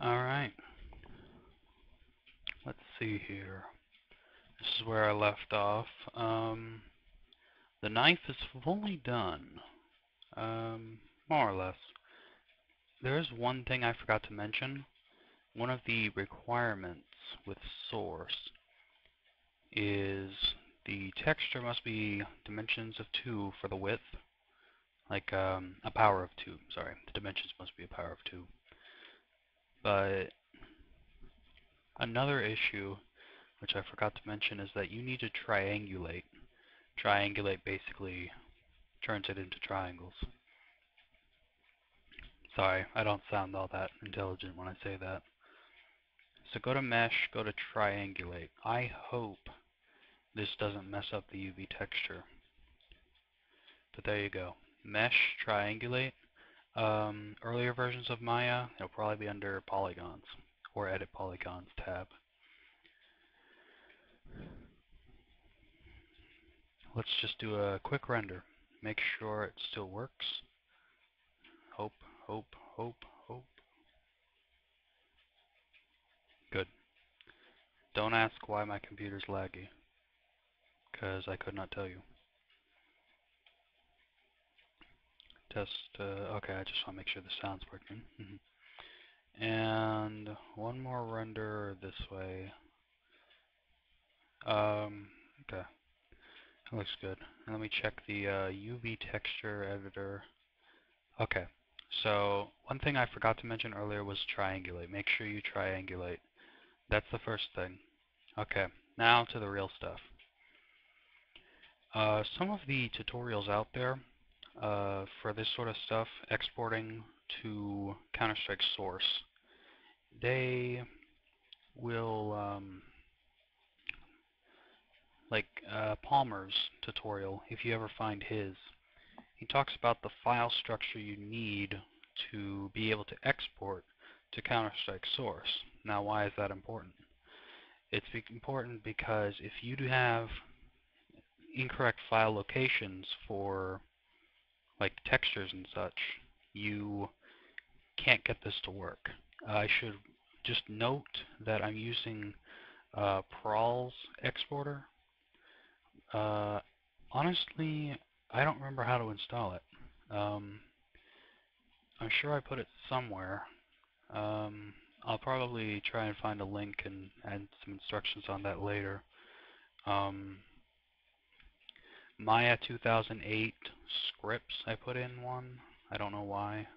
Alright, let's see here. This is where I left off. The knife is fully done. More or less. There is one thing I forgot to mention. One of the requirements with Source is the texture must be dimensions of 2 for the width. Like, a power of 2, sorry. The dimensions must be a power of 2. But another issue, which I forgot to mention, is that you need to triangulate. Triangulate basically turns it into triangles. Sorry, I don't sound all that intelligent when I say that. So go to Mesh, go to Triangulate. I hope this doesn't mess up the UV texture. But there you go. Mesh, Triangulate. Earlier versions of Maya, it'll probably be under Polygons, or Edit Polygons tab. Let's just do a quick render. Make sure it still works. Hope, hope, hope, hope. Good. Don't ask why my computer's laggy, because I could not tell you. Test, okay, I just want to make sure the sound's working. And one more render this way. Okay, that looks good. And let me check the UV texture editor. Okay, so one thing I forgot to mention earlier was triangulate. Make sure you triangulate. That's the first thing. Okay, now to the real stuff. Some of the tutorials out there for this sort of stuff, exporting to Counter-Strike Source, they will, like Palmer's tutorial, if you ever find his, he talks about the file structure you need to be able to export to Counter-Strike Source. Now, why is that important? It's important because if you do have incorrect file locations for like textures and such, you can't get this to work. I should just note that I'm using Pral's exporter. Honestly, I don't remember how to install it. I'm sure I put it somewhere. I'll probably try and find a link and add some instructions on that later. Maya 2008 scripts, I put in one. I don't know why.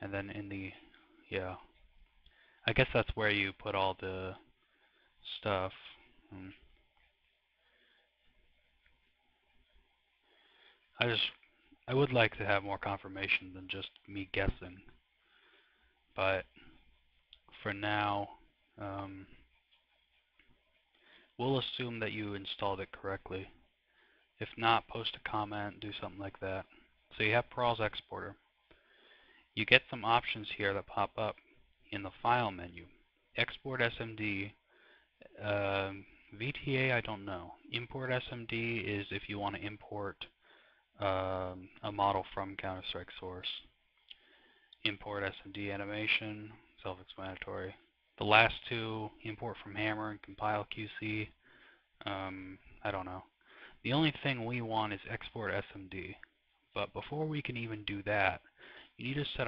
And then in the, yeah, I guess that's where you put all the stuff. I would like to have more confirmation than just me guessing. But for now, we'll assume that you installed it correctly. If not, post a comment, do something like that. So you have Pral's exporter. You get some options here that pop up in the file menu. Export SMD, VTA I don't know. Import SMD is if you want to import a model from Counter-Strike Source. Import SMD animation, self-explanatory. The last two, import from Hammer and compile QC, I don't know. The only thing we want is export SMD. But before we can even do that, you need to set a